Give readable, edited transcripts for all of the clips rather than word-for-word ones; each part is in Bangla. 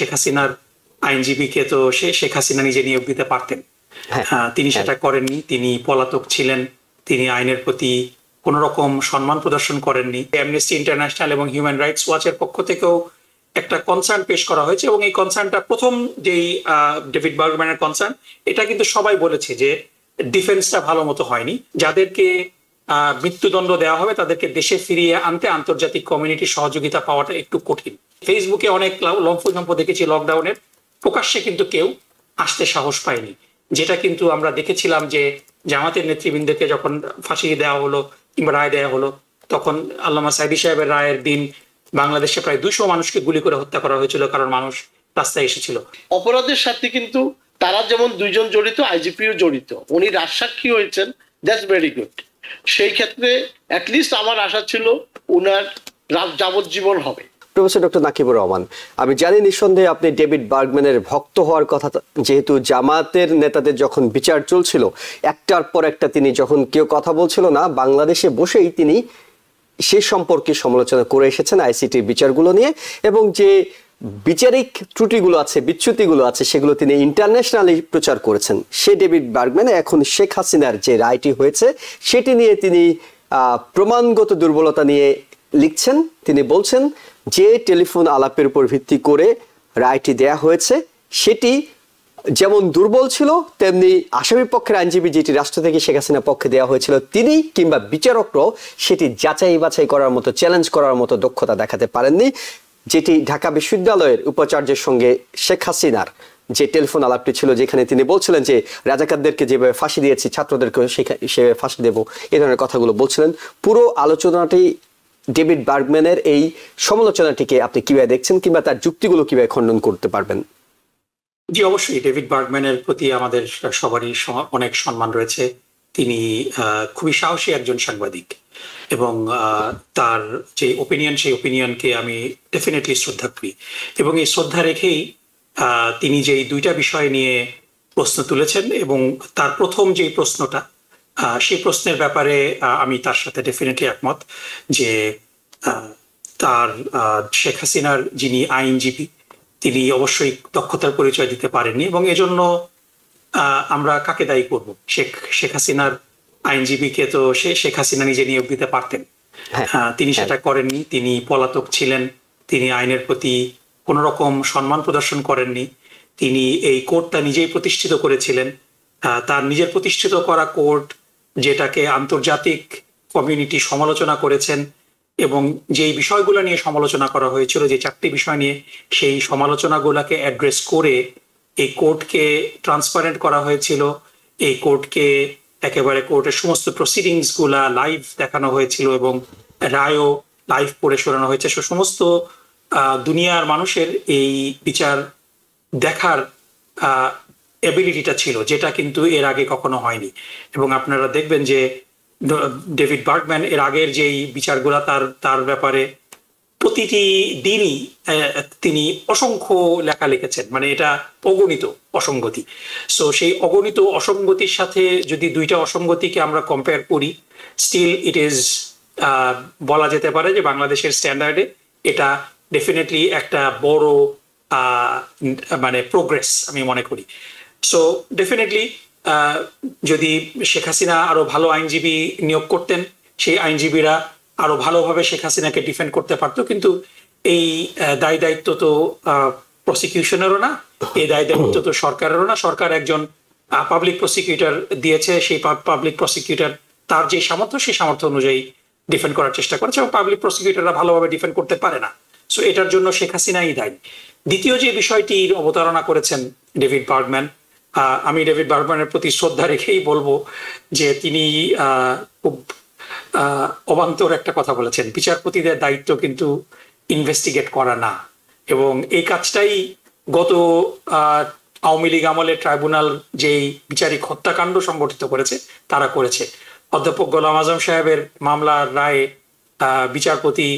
শেখ হাসিনার আইনজীবীকে তো শেখ হাসিনা নিজে নিয়োগ দিতে পারতেন, তিনি সেটা করেননি। তিনি পলাতক ছিলেন, তিনি আইনের প্রতি কোন রকম সম্মান প্রদর্শন করেননি। অ্যামনেস্টি ইন্টারন্যাশনাল এবং হিউম্যান রাইটস ওয়াচের পক্ষ থেকেও একটা কনসার্ন পেশ করা হয়েছে, এবং এই কনসার্নটা প্রথম যেই ডেভিড বার্গম্যানের কনসার্ন, এটা কিন্তু সবাই বলেছে যে ডিফেন্সটা ভালো মতো হয়নি। যাদেরকে মৃত্যুদণ্ড দেওয়া হবে তাদেরকে দেশে ফিরিয়ে আনতে আন্তর্জাতিক কমিউনিটির সহযোগিতা পাওয়াটা একটু কঠিন। ফেসবুকে অনেক লম্ফ দেখেছি লকডাউনের, প্রকাশ্যে কিন্তু কেউ আসতে সাহস পায়নি, যেটা কিন্তু আমরা দেখেছিলাম যে জামাতের নেতৃবৃন্দকে যখন ফাঁসি দেওয়া হলো কিংবা রায় দেওয়া হলো, তখন আল্লামা সাইদি সাহেবের রায়ের দিন বাংলাদেশে প্রায় 200 মানুষকে গুলি করে হত্যা করা হয়েছিল, কারণ মানুষ রাস্তায় এসেছিল। অপরাধের সাথে কিন্তু তারা যেমন দুইজন জড়িত, আইজিপিও জড়িত, উনি রাজসাক্ষী হয়েছেন, দ্যাটস ভেরি গুড। সেই ক্ষেত্রে অ্যাটলিস্ট আমার আশা ছিল উনার যাবজ্জীবন হবে। প্রফেসর ডক্টর নাকিবুর রহমান, আমি জানি নিঃসন্দেহে আপনি ডেভিড বার্গম্যানের ভক্ত হওয়ার কথা, যেহেতু জামাতের নেতাদের যখন বিচার চলছিল একটার পর একটা তিনি যখন কেউ কথা বলছিল না, বাংলাদেশে বসেই তিনি সে সম্পর্কে সমালোচনা করে এসেছেন আইসিটির বিচারগুলো নিয়ে, এবং যে বিচারিক ত্রুটিগুলো আছে, বিচ্যুতিগুলো আছে, সেগুলো তিনি ইন্টারন্যাশনালি প্রচার করেছেন। সে ডেভিড বার্গম্যান এখন শেখ হাসিনার যে রায়টি হয়েছে সেটি নিয়ে তিনি প্রমাণগত দুর্বলতা নিয়ে লিখছেন। তিনি বলছেন যে টেলিফোন আলাপের উপর ভিত্তি করে রায়টি দেয়া হয়েছে সেটি যেমন দুর্বল ছিল, তেমনি আসামি পক্ষের আইনজীবী যেটি রাষ্ট্র থেকে শেখ হাসিনার পক্ষে দেওয়া হয়েছিল, তিনি কিংবা বিচারকরাও সেটি যাচাই বাছাই করার মতো, চ্যালেঞ্জ করার মতো দক্ষতা দেখাতে পারেননি। যেটি ঢাকা বিশ্ববিদ্যালয়ের উপাচার্যের সঙ্গে শেখ হাসিনার যে টেলিফোন আলাপটি ছিল, যেখানে তিনি বলছিলেন যে রাজাকারদেরকে যেভাবে ফাঁসি দিয়েছি ছাত্রদেরকেও সেভাবে ফাঁসি দেব, এই ধরনের কথাগুলো বলছিলেন। পুরো আলোচনাটি ডেভিড বার্গম্যানের এই সমালোচনাটিকে আপনি কিভাবে দেখছেন, কিংবা তার যুক্তিগুলো কিভাবে খণ্ডন করতে পারবেন? জি, অবশ্যই ডেভিড বার্গম্যানের প্রতি আমাদের সবারই অনেক সম্মান রয়েছে। তিনি খুবই সাহসী একজন সাংবাদিক, এবং তার যে ওপিনিয়ন, সেই ওপিনিয়নকে আমি ডেফিনেটলি শ্রদ্ধা করি, এবং এই শ্রদ্ধা রেখেই তিনি যে দুইটা বিষয় নিয়ে প্রশ্ন তুলেছেন, এবং তার প্রথম যে প্রশ্নটা, সেই প্রশ্নের ব্যাপারে আমি তার সাথে ডেফিনেটলি একমত যে তার শেখ হাসিনার যিনি আইনজীবী, তিনি অবশ্যই দক্ষতার পরিচয় দিতে পারেননি, এবং এজন্য আমরা কাকে দায়ী করব? শেখ হাসিনার আইনজীবীকে তো শেখ হাসিনা নিজে নিয়োগ দিতে পারতেন, তিনি সেটা করেননি। তিনি পলাতক ছিলেন, তিনি আইনের প্রতি কোন রকম সম্মান প্রদর্শন করেননি। তিনি এই কোর্টটা নিজেই প্রতিষ্ঠিত করেছিলেন, তার নিজের প্রতিষ্ঠিত করা কোর্ট, যেটাকে আন্তর্জাতিক কমিউনিটি সমালোচনা করেছেন, এবং যেই বিষয়গুলো নিয়ে সমালোচনা করা হয়েছিল, যে 4টি বিষয় নিয়ে, সেই সমালোচনাগুলোকে অ্যাড্রেস করে এই কোর্টকে ট্রান্সপারেন্ট করা হয়েছিল। এই কোর্টকে একেবারে কোর্টের সমস্ত প্রসিডিংস গুলা লাইভ দেখানো হয়েছিল, এবং রায়ও লাইভ পড়ে শোনানো হয়েছে। সমস্ত দুনিয়ার মানুষের এই বিচার দেখার এবিলিটিটা ছিল, যেটা কিন্তু এর আগে কখনো হয়নি। এবং আপনারা দেখবেন যে ডেভিড বার্গম্যান এর আগের যেই বিচারগুলা তার ব্যাপারে প্রতিটি দিনই তিনি অসংখ্য লেখা লিখেছেন, মানে এটা অগণিত অসঙ্গতি। সো সেই অগণিত অসঙ্গতির সাথে যদি দুইটা অসঙ্গতিকে আমরা কম্পেয়ার করি, স্টিল ইট ইজ বলা যেতে পারে যে বাংলাদেশের স্ট্যান্ডার্ডে এটা ডেফিনেটলি একটা বড় মানে প্রোগ্রেস আমি মনে করি। সো ডেফিনেটলি যদি শেখ হাসিনা আরো ভালো আইনজীবী নিয়োগ করতেন, সেই আইনজীবীরা আরো ভালোভাবে শেখ হাসিনাকে ডিফেন্ড করতে পারতো। কিন্তু এই দায় দায়িত্ব তো প্রসিকিউশনেরও না, এই দায় দায়িত্ব তো সরকারেরও না। সরকার একজন পাবলিক প্রসিকিউটর দিয়েছে, সেই পাবলিক প্রসিকিউটর তার যে সামর্থ্য, সেই সামর্থ্য অনুযায়ী ডিফেন্ড করার চেষ্টা করেছে, এবং পাবলিক প্রসিকিউটররা ভালোভাবে ডিফেন্ড করতে পারে না। সো এটার জন্য শেখ হাসিনাই দায়ী। দ্বিতীয় যে বিষয়টির অবতারণা করেছেন ডেভিড বার্গম্যান, আমি ডেভিড বার্গম্যানের প্রতি শ্রদ্ধা রেখেই বলবো যে তিনি খুব অবান্তর একটা কথা বলেছেন, বিচারপতিদের দায়িত্ব কিন্তু ইনভেস্টিগেট করা না। এবং এই কাজটাই গত আওয়ামী লীগ আমলে ট্রাইব্যুনাল যেই বিচারিক হত্যাকাণ্ড সংগঠিত করেছে তারা করেছে। অধ্যাপক গোলাম আজম সাহেবের মামলার রায়ে বিচারপতি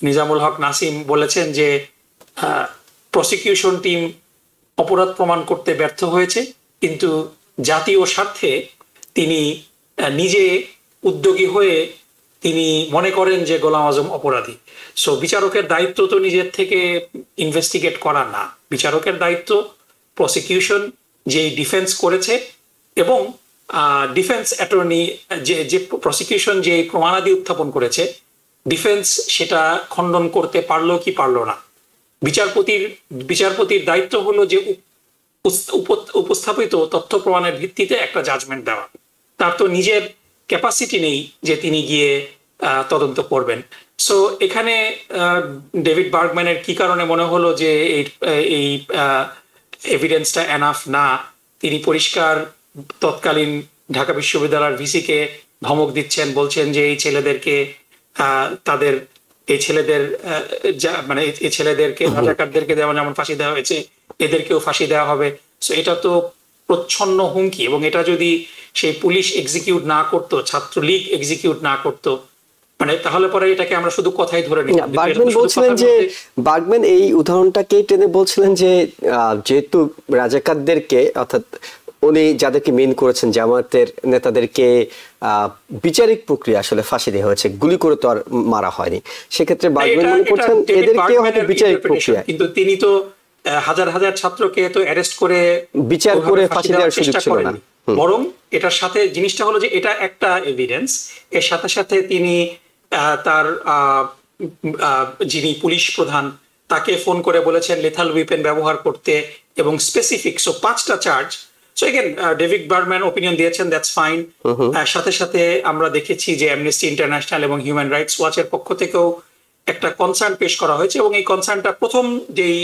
নিজামুল হক নাসিম বলেছেন যে প্রসিকিউশন টিম অপরাধ প্রমাণ করতে ব্যর্থ হয়েছে, কিন্তু জাতীয় স্বার্থে তিনি নিজে উদ্যোগী হয়ে তিনি মনে করেন যে গোলাম আজম অপরাধী। সো বিচারকের দায়িত্ব তো নিজের থেকে ইনভেস্টিগেট করা না, বিচারকের দায়িত্ব প্রসিকিউশন যে ডিফেন্স করেছে এবং ডিফেন্স অ্যাটর্নি যে প্রসিকিউশন যে প্রমাণাদি উত্থাপন করেছে, ডিফেন্স সেটা খণ্ডন করতে পারলো কি পারলো না। বিচারপতির দায়িত্ব হলো যে উপস্থাপিত তথ্য প্রমাণের ভিত্তিতে একটা জাজমেন্ট দেওয়া। তার তো নিজের ক্যাপাসিটি নেই যে তিনি গিয়ে তদন্ত করবেন। সো এখানে ডেভিড বার্গম্যানের কি কারণে মনে হলো যে এই এভিডেন্সটা এনাফ না, তিনি পরিষ্কার তৎকালীন ঢাকা বিশ্ববিদ্যালয়ের ভিসিকে ধমক দিচ্ছেন, বলছেন যে এই ছেলেদেরকে মানে এই ছেলেদেরকে রাজাকারদেরকে যেমন ফাঁসি দেওয়া হয়েছে এদেরকেও ফাঁসি দেওয়া হবে। সো এটা তো প্রচ্ছন্ন হুমকি, এবং এটা যদি সেই পুলিশ এক্সিকিউট না করতো, ছাত্রলীগ এক্সিকিউট না করতো, মানে তাহলে পরে এটাকে আমরা শুধু কথাই ধরে নিই। বার্গম্যান বলছিলেন যে, বার্গম্যান এই উদাহরণটাকে টেনে বলছিলেন যে যেহেতু রাজাকারদেরকে, অর্থাৎ উনি যাদেরকে মেইন করেছেন জামায়াতের নেতাদেরকে বিচারিক প্রক্রিয়া আসলে ফাঁসি দেওয়া হয়েছে, গুলি করে তো আর মারা হয়নি, সেক্ষেত্রে বার্গম্যান মনে করছেন এদেরকে হয়তো বিচারিক প্রক্রিয়া, কিন্তু তিনি তো হাজার হাজার ছাত্রকে তো অ্যারেস্ট করে বিচার করে ফাঁসি দেওয়ার সুযোগ ছিল না। বরং এটার সাথে জিনিসটা হলো যে এটা একটা এভিডেন্স, এর সাথে সাথে তিনি তার যিনি পুলিশ প্রধান তাকে ফোন করে বলেছেন লেথাল উইপেন ব্যবহার করতে, এবং স্পেসিফিক। সো 5টা charge. So again David Bergman opinion দিয়েছেন, দ্যাটস ফাইন। সাথে সাথে আমরা দেখেছি যে অ্যামনেস্টি ইন্টারন্যাশনাল এবং হিউম্যান রাইটস ওয়াচের পক্ষ থেকেও একটা কনসার্ন পেশ করা হয়েছে, এবং এই কনসার্নটা প্রথম যেই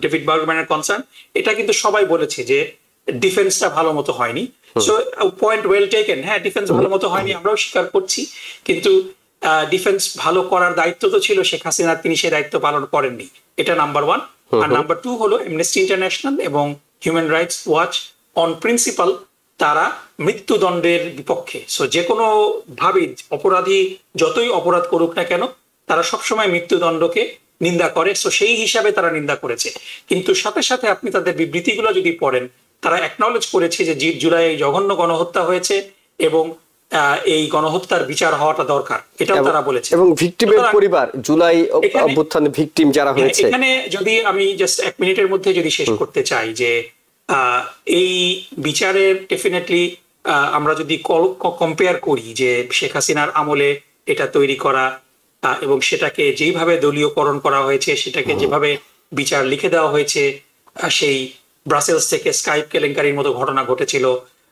ডেভিড বার্গম্যানের কনসার্ন, এটা কিন্তু সবাই বলেছে যে ডিফেন্সটা ভালো মতো হয়নি। সো পয়েন্ট ওয়েল টেকেন, হ্যাঁ ডিফেন্স ভালো মতো হয়নি, আমরাও স্বীকার করছি, কিন্তু ডিফেন্স ভালো করার দায়িত্ব তো ছিল শেখ হাসিনার, তিনি সেই দায়িত্ব পালন করেননি। এটা নাম্বার 1। আর নাম্বার 2 হলো অ্যামনেস্টি ইন্টারন্যাশনাল এবং human rights watch on principal তারা মৃত্যুদণ্ডের বিপক্ষে। সো যে কোনো ভাবে অপরাধী যতই অপরাধ করুক না কেন, তারা সবসময় মৃত্যুদণ্ডকে নিন্দা করে। সো সেই হিসাবে তারা নিন্দা করেছে, কিন্তু সাথে সাথে আপনি তাদের বিবৃতিগুলো যদি পড়েন, তারা অ্যাকনলেজ করেছে যে জুলাই জঘন্য গণহত্যা হয়েছে এবং এই গণহত্যার বিচার হওয়াটা দরকার, এটাও তারা বলেছে। এবং ভিকটিমের পরিবার, জুলাই অভ্যুত্থানে ভিকটিম যারা হয়েছে, এখানে যদি আমি জাস্ট 1 মিনিটের মধ্যে যদি শেষ করতে চাই যে এই বিচারের ডেফিনেটলি আমরা যদি কম্পেয়ার করি যে শেখ হাসিনার আমলে এটা তৈরি করা এবং সেটাকে যেইভাবে দলীয়করণ করা হয়েছে, সেটাকে যেভাবে বিচার লিখে দেওয়া হয়েছে, সেই ব্রাসেলস থেকে স্কাইপ কেলেঙ্কারির মতো ঘটনা ঘটেছিল,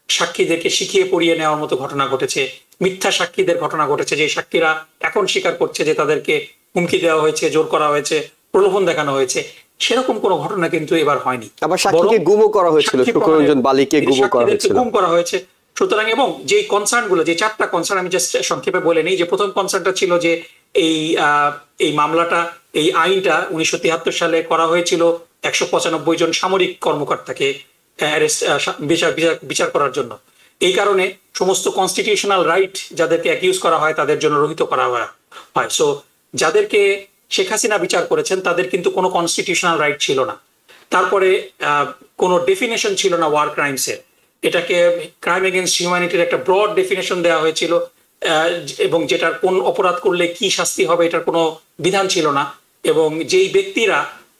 সাক্ষীদেরকে শিখিয়ে পড়িয়ে নেওয়ার মতো ঘটনা ঘটেছে, মিথ্যা সাক্ষীদের ঘটনা ঘটেছে, যে সাক্ষীরা এখন স্বীকার করছে যে তাদেরকে হুমকি দেওয়া হয়েছে, জোর করা হয়েছে, প্রলোভন দেখানো হয়েছে, সেরকম কোনো ঘটনা কিন্তু এবার হয়নি। আবার সাক্ষীকে গুমও করা হয়েছিল, শুক্ররঞ্জন বালিকে গুমও করা হয়েছিল, গুম করা হয়েছে। সুতরাং এবং যে কনসার্ন গুলো, যে 4টা কনসার্ন আমি জাস্ট সংক্ষেপে বলে নিই। যে প্রথম কনসার্নটা ছিল যে এই মামলাটা, এই আইনটা 1973 সালে করা হয়েছিল 195 জন সামরিক কর্মকর্তাকে বিচার করার জন্য। এই কারণে সমস্ত কনস্টিটিউশনাল রাইট যাদেরকে অ্যাকিউজ করা হয় তাদের জন্য রহিত করা হয়। সো যাদেরকে শেখ হাসিনা বিচার করেছেন তাদের কিন্তু কোনো কনস্টিটিউশনাল রাইট ছিল না। তারপরে কোনো ডেফিনেশন ছিল না ওয়ার ক্রাইমসের, এটাকে ক্রাইম এগেইনস্ট হিউম্যানিটির একটা ব্রড ডেফিনেশন দেওয়া হয়েছিল, এবং যেটার কোন অপরাধ করলে কি শাস্তি হবে এটার কোনো বিধান ছিল না। এবং যেই ব্যক্তিরা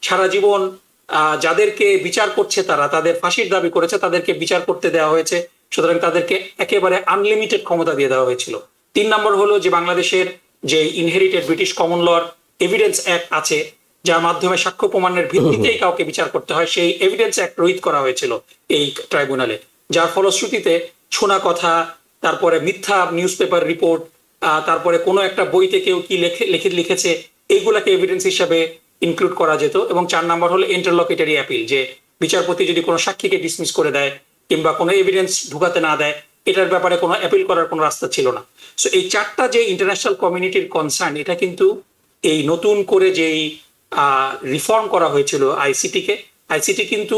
সারা জীবন যাদেরকে বিচার করছে তাদের ফাঁসির দাবি করেছে, তাদেরকে বিচার করতে দেওয়া হয়েছে, সুতরাং তাদেরকে একেবারে আনলিমিটেড ক্ষমতা দিয়ে দেওয়া হয়েছিল। 3 নম্বর হলো যে বাংলাদেশের যে inherited British common law evidence act আছে, যার মাধ্যমে সাক্ষ্য প্রমাণের ভিত্তিতেই কাউকে বিচার করতে হয়, সেই এভিডেন্স অ্যাক্ট রহিত করা হয়েছিল এই ট্রাইব্যুনালে, যার ফলশ্রুতিতে শোনা কথা, তারপরে মিথ্যা নিউজ পেপার রিপোর্ট, তারপরে কোনো একটা বইতে কেউ কি লিখেছে, এইগুলাকে এভিডেন্স হিসাবে ইনক্লুড করা যেত। এবং 4 নম্বর হলো ইন্টারলকিটারি অ্যাপিল, যে বিচারপতি যদি কোনো সাক্ষীকে ডিসমিস করে দেয় কিংবা কোনো এভিডেন্স ঢুকাতে না দেয়, এটার ব্যাপারে কোনো অ্যাপিল করার কোনো রাস্তা ছিল না। সো এই 4টা যে ইন্টারন্যাশনাল কমিউনিটির কনসার্ন, এটা কিন্তু এই নতুন করে যেই রিফর্ম করা হয়েছিল আইসিটি কিন্তু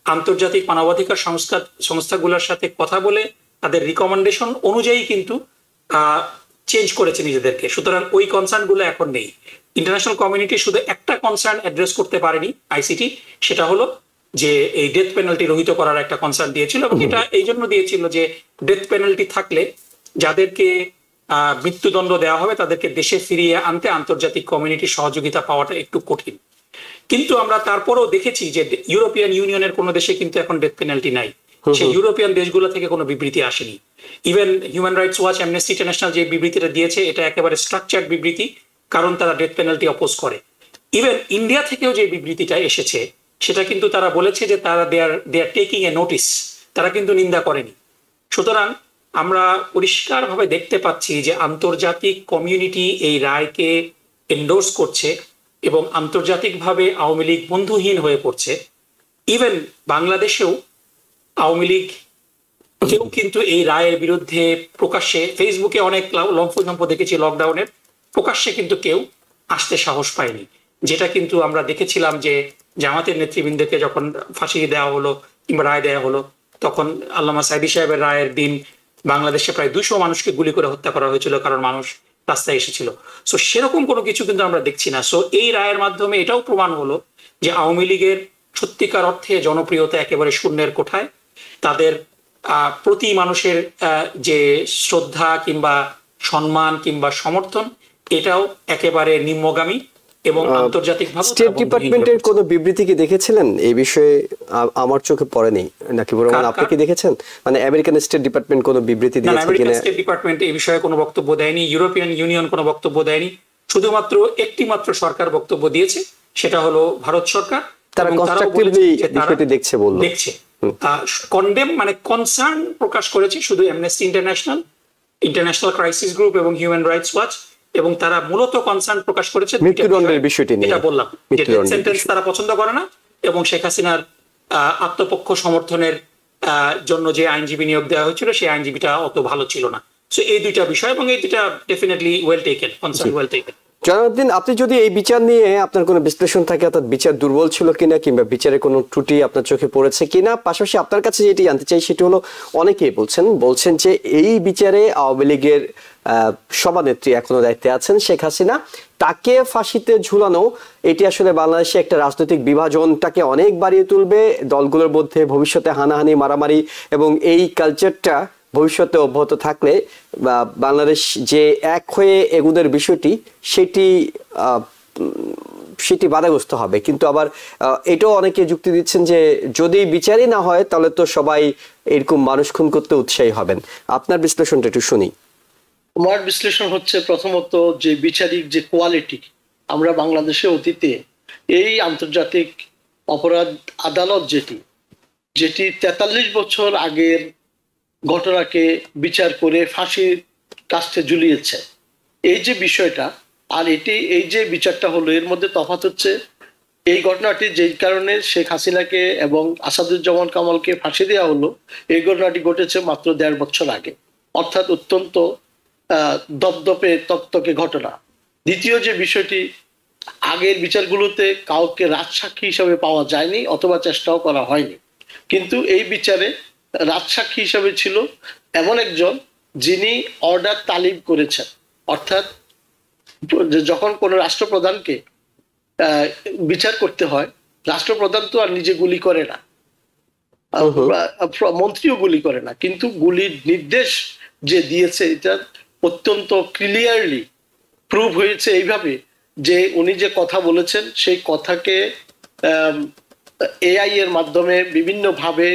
আন্তর্জাতিক মানবাধিকার সংস্থাগুলোর সাথে কথা বলে তাদের রিকমেন্ডেশন অনুযায়ী কিন্তু চেঞ্জ করেছে নিজেদেরকে। সুতরাং ওই কনসার্নগুলো এখন নেই। ইন্টারন্যাশনাল কমিউনিটি শুধু একটা কনসার্ন অ্যাড্রেস করতে পারেনি আইসিটি, সেটা হলো যে এই ডেথ পেনাল্টি রহিত করার একটা কনসার্ন দিয়েছিল, এবং এটা এই জন্য দিয়েছিল যে ডেথ পেনাল্টি থাকলে যাদেরকে মৃত্যুদণ্ড দেওয়া হবে, তাদেরকে দেশে ফিরিয়ে আনতে আন্তর্জাতিক কমিউনিটির সহযোগিতা পাওয়াটা একটু কঠিন। কিন্তু আমরা তারপরেও দেখেছি যে ইউরোপিয়ান ইউনিয়নের কোনো দেশে কিন্তু এখন ডেথ পেনাল্টি নাই। সেই ইউরোপিয়ান দেশগুলো থেকে কোনো বিবৃতি আসেনি। Even human rights watch, amnesty international যে বিবৃতিটা দিয়েছে এটা একেবারে স্ট্রাকচার্ড বিবৃতি, কারণ তারা ডেথ পেনাল্টি অপোজ করে। ইভেন ইন্ডিয়া থেকেও যে বিবৃতিটা এসেছে সেটা কিন্তু তারা বলেছে যে তারা দে আর টেকিং এ নোটিস, তারা কিন্তু নিন্দা করেনি। সুতরাং আমরা পরিষ্কারভাবে দেখতে পাচ্ছি যে আন্তর্জাতিক কমিউনিটি এই রায়কে এন্ডোর্স করছে এবং আন্তর্জাতিকভাবে আওয়ামী লীগ বন্ধুহীন হয়ে পড়ছে। ইভেন বাংলাদেশেও আওয়ামী লীগ কেউ কিন্তু এই রায়ের বিরুদ্ধে প্রকাশ্যে, ফেসবুকে অনেক লম্ফ দেখেছি লকডাউনের, প্রকাশ্যে কিন্তু কেউ আসতে সাহস পায়নি। যেটা কিন্তু আমরা দেখেছিলাম যে জামাতের নেতৃবৃন্দকে যখন ফাঁসি দেওয়া হলো কিংবা রায় দেওয়া হলো, তখন আল্লামা সাইদি সাহেবের রায়ের দিন বাংলাদেশে প্রায় 200 মানুষকে গুলি করে হত্যা করা হয়েছিল, কারণ মানুষ রাস্তায় এসেছিল। সো সেরকম কোনো কিছু কিন্তু আমরা দেখছি না। সো এই রায়ের মাধ্যমে এটাও প্রমাণ হলো যে আওয়ামী লীগের সত্যিকার অর্থে জনপ্রিয়তা একেবারে শূন্যের কোঠায়। তাদের প্রতি মানুষের যে শ্রদ্ধা কিংবা সম্মান কিংবা সমর্থন, এটাও একেবারে নিম্নগামী এবং আন্তর্জাতিকভাবে। স্টেট ডিপার্টমেন্টের কোনো বিবৃতি কি দেখেছিলেন এই বিষয়ে? আমার চোখে পড়েনি, নাকি বরং আপনি কি দেখেছেন? মানে আমেরিকান স্টেট ডিপার্টমেন্ট কোনো বিবৃতি দিয়েছে কিনা? আমেরিকান স্টেট ডিপার্টমেন্ট এই বিষয়ে কোনো বক্তব্য দেয়নি, ইউরোপিয়ান ইউনিয়ন কোনো বক্তব্য দেয়নি। শুধুমাত্র একটি মাত্র সরকার বক্তব্য দিয়েছে, সেটা হলো ভারত সরকার। তারা কনস্ট্রাকটিভলি বিষয়টি দেখছে, বলল দেখছে, কন্ডেম মানে কনসার্ন প্রকাশ করেছে শুধু amnesty international, international crisis group এবং হিউম্যান রাইটস ওয়াচ। এবং তারা মূলত কনসার্ন প্রকাশ করেছে মৃত্যুদণ্ডের বিষয়টি নিয়ে। এটা বললাম যে ডেথ সেন্টেন্স তারা পছন্দ করে না, এবং শেখ হাসিনার আত্মপক্ষ সমর্থনের জন্য যে আইনজীবী নিয়োগ দেওয়া হয়েছিল সেই আইনজীবীটা অত ভালো ছিল না। সো এই দুইটা বিষয়, এবং এই দুইটা definitely well taken, concern well taken. জনাবউদ্দিন, আপনি যদি এই বিচার নিয়ে আপনার কোনো বিশ্লেষণ থাকে, অর্থাৎ বিচার দুর্বল ছিল কিনা কিংবা বিচারে কোনো ত্রুটি আপনার চোখে পড়েছে কিনা, পাশাপাশি আপনার কাছে যেটি জানতে চাই সেটি হলো, অনেকেই বলছেন যে এই বিচারে আওয়ামী লীগের সভানেত্রী এখনো দায়িত্বে আছেন শেখ হাসিনা, তাকে ফাঁসিতে ঝুলানো এটি আসলে বাংলাদেশে একটা রাজনৈতিক বিভাজনটাকে অনেক বাড়িয়ে তুলবে, দলগুলোর মধ্যে ভবিষ্যতে হানাহানি মারামারি এবং এই কালচারটা ভবিষ্যতে অব্যাহত থাকলে বাংলাদেশ যে এক হয়ে এগুদের বিষয়টি সেটি বাধাগ্রস্ত হবে। কিন্তু আবার এটাও অনেকে যুক্তি দিচ্ছেন যে যদি বিচারই না হয় তাহলে তো সবাই এরকম মানুষ খুন করতে উৎসাহী হবেন। আপনার বিশ্লেষণটা একটু শুনি। আমার বিশ্লেষণ হচ্ছে, প্রথমত যে বিচারিক যে কোয়ালিটি, আমরা বাংলাদেশে অতীতে এই আন্তর্জাতিক অপরাধ আদালত যেটি 43 বছর আগের ঘটনাকে বিচার করে ফাঁসির কাস্টে ঝুলিয়েছে, এই যে বিষয়টা, আর এই যে বিচারটা হলো, এর মধ্যে তফাৎ হচ্ছে এই ঘটনাটি যেই কারণে শেখ হাসিনাকে এবং আসাদুজ্জামান কামালকে ফাঁসি দেওয়া হলো, এই ঘটনাটি ঘটেছে মাত্র 1.5 বছর আগে, অর্থাৎ অত্যন্ত দপদপে তকতকে ঘটনা। দ্বিতীয় যে বিষয়টি, আগের বিচারগুলোতে কাউকে রাজসাক্ষী হিসাবে পাওয়া যায়নি অথবা চেষ্টাও করা হয়নি, কিন্তু এই বিচারে রাজসাক্ষী হিসাবে ছিল এমন একজন যিনি অর্ডার তালিব করেছেন। অর্থাৎ যখন কোনো রাষ্ট্রপ্রধানকে বিচার করতে হয়, রাষ্ট্রপ্রধান তো আর নিজে গুলি করে না, মন্ত্রীও গুলি করে না, কিন্তু গুলির নির্দেশ যে দিয়েছে এটা অত্যন্ত ক্লিয়ারলি প্রুভ হয়েছে এইভাবে যে উনি যে কথা বলেছেন সেই কথাকে এআই এর মাধ্যমে বিভিন্নভাবে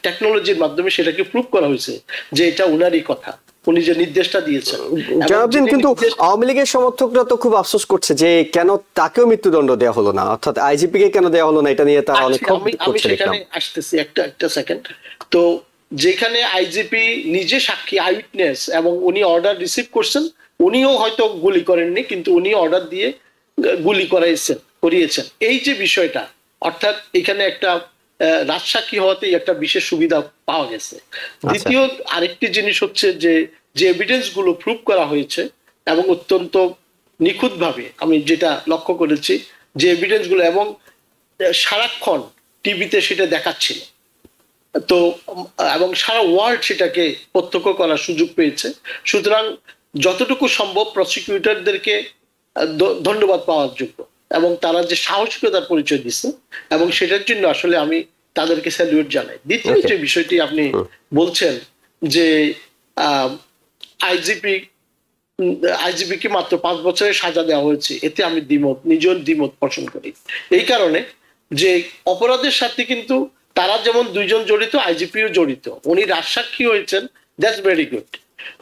টেকনোলজির মাধ্যমে সেটাকে প্রুভ করা হয়েছে যে এটা উনারই কথা, উনি যে নির্দেশটা দিয়েছেন। জনাবউদ্দিন, কিন্তু আওয়ামী লীগের সমর্থকরা তো খুব আফসোস করছে যে কেন তাকেও মৃত্যুদণ্ড দেওয়া হলো না, অর্থাৎ আইজিপি কে কেন দেওয়া হলো না, এটা নিয়ে তারা অনেক ক্ষোভ করছে। আমি সেখানে আসতেছি, একটা সেকেন্ড। তো যেখানে আইজিপি নিজে সাক্ষী, আই উইটনেস, এবং উনি অর্ডার রিসিভ করছেন, উনিও হয়তো গুলি করেননি কিন্তু উনি অর্ডার দিয়ে গুলি করিয়েছেন, এই যে বিষয়টা, অর্থাৎ এখানে একটা রাজসাক্ষী হওয়াতে একটা বিশেষ সুবিধা পাওয়া গেছে। দ্বিতীয় আরেকটি জিনিস হচ্ছে যে এভিডেন্স গুলো প্রুভ করা হয়েছে এবং অত্যন্ত নিখুঁতভাবে আমি যেটা লক্ষ্য করেছি, যে এভিডেন্স গুলো এবং সারাক্ষণ টিভিতে সেটা দেখাচ্ছিল, তো এবং সারা ওয়ার্ল্ড সেটাকে প্রত্যক্ষ করার সুযোগ পেয়েছে। সুতরাং যতটুকু সম্ভব প্রসিকিউটরদেরকে ধন্যবাদ পাওয়ার যোগ্য, এবং তারা যে সাহসিকতার পরিচয় দিচ্ছে এবং সেটার জন্য আসলে আমি তাদেরকে স্যালুট জানাই। দ্বিতীয় যে বিষয়টি আপনি বলছেন যে আইজিপি আইজিপি কে মাত্র 5 বছরের সাজা দেওয়া হয়েছে, এতে আমি নিজের দ্বিমত পোষণ করি। এই কারণে যে অপরাধের সাথে কিন্তু তারা যেমন দুইজন জড়িত, আইজিপিও জড়িত, উনি রাজসাক্ষী হয়েছেন, দ্যাটস ভেরি গুড।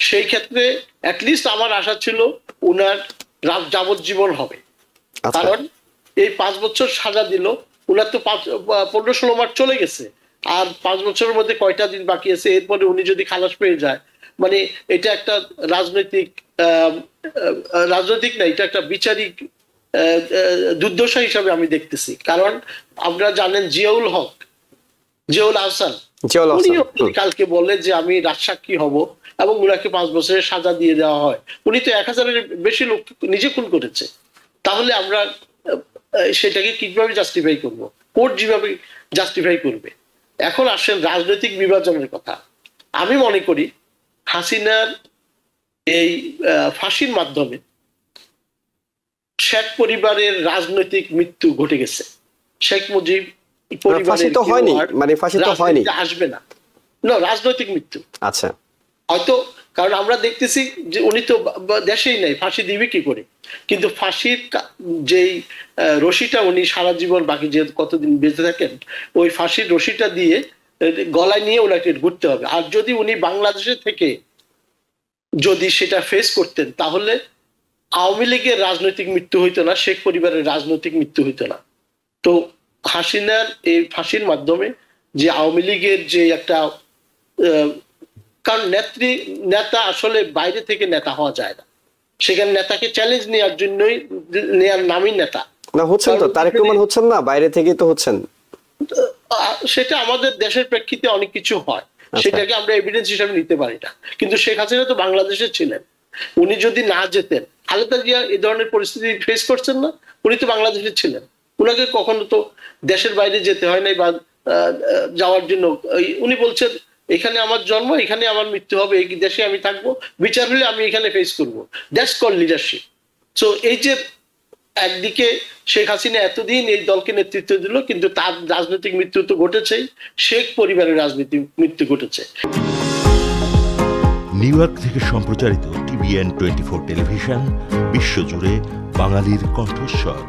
সেই ক্ষেত্রে অ্যাটলিস্ট আমার আশা ছিল উনার যাবজ্জীবন হবে, কারণ এই 5 বছর সাজা দিল, উনার তো 15-16 মাস চলে গেছে, আর 5 বছরের মধ্যে কয়টা দিন বাকি আছে, এরপরে উনি যদি খালাস পেয়ে যায়, মানে এটা একটা রাজনৈতিক না, এটা একটা বিচারিক দুর্দশা হিসাবে আমি দেখতেছি। কারণ আপনারা জানেন জিয়াউল আহসান কালকে বলে যে আমি রাজসাক্ষী হব এবং উনাকে 5 বছরের সাজা দিয়ে দেওয়া হয়। উনি তো 1000-এর বেশি লোক নিজে খুন করেছে, তাহলে আমরা সেটাকে কিভাবে জাস্টিফাই করব? কোর্ট যেভাবে জাস্টিফাই করবে। এখন আসেন রাজনৈতিক বিভাজনের কথা। আমি মনে করি হাসিনার এই ফাঁসির মাধ্যমে শেখ পরিবারের রাজনৈতিক মৃত্যু ঘটে গেছে। শেখ মুজিব পরিবারের আসবে না, রাজনৈতিক মৃত্যু। আচ্ছা, হয়তো কারণ আমরা দেখতেছি যে উনি তো দেশেই নাই, ফাঁসি দিবে কি করে? কিন্তু ফাঁসির যেই রশিটা উনি সারা জীবন বাকি যে কতদিন বেঁচে থাকেন, ওই ফাঁসির রশিটা দিয়ে গলায় নিয়ে ওনাকে ঘুরতে হবে। আর যদি উনি বাংলাদেশে থেকে যদি সেটা ফেস করতেন, তাহলে আওয়ামী লীগের রাজনৈতিক মৃত্যু হইতো না, শেখ পরিবারের রাজনৈতিক মৃত্যু হইতো না। তো হাসিনার এই ফাঁসির মাধ্যমে যে আওয়ামী লীগের যে একটা, কারণ নেতা আসলে বাইরে থেকে নেতা হওয়া যায় না, সেখানে নেতাকে চ্যালেঞ্জ নেওয়ার জন্যই নেয়ার নামই নেতা না। হচ্ছেন তো তারেক রহমান, হচ্ছেন না, বাইরে থেকেই তো হচ্ছেন। সেটা আমাদের দেশের প্রেক্ষিতে অনেক কিছু হয়, সেটাকে আমরা এভিডেন্স হিসাবে নিতে পারি না। কিন্তু শেখ হাসিনা তো বাংলাদেশে ছিলেন, উনি যদি না যেতেন, খালেদা জিয়া এই ধরনের পরিস্থিতি ফেস করছেন না, উনি তো বাংলাদেশে ছিলেন, উনাকে কখনো তো দেশের বাইরে যেতে হয় নাই বা যাওয়ার জন্য। উনি বলছেন এখানে আমার জন্ম, এখানে আমার মৃত্যু হবে, এই দেশে আমি থাকবো, বিচার হলে আমি এখানে ফেস করবো। That's call leadership. সো এই যে একদিকে শেখ হাসিনা এতদিন এই দলকে নেতৃত্ব দিল, কিন্তু তার রাজনৈতিক মৃত্যু তো ঘটেছেই, শেখ পরিবারের রাজনৈতিক মৃত্যু ঘটেছে। নিউ ইয়র্ক থেকে সম্প্রচারিত TVN 24 টেলিভিশন বিশ্বজুড়ে বাঙালির কণ্ঠস্বর।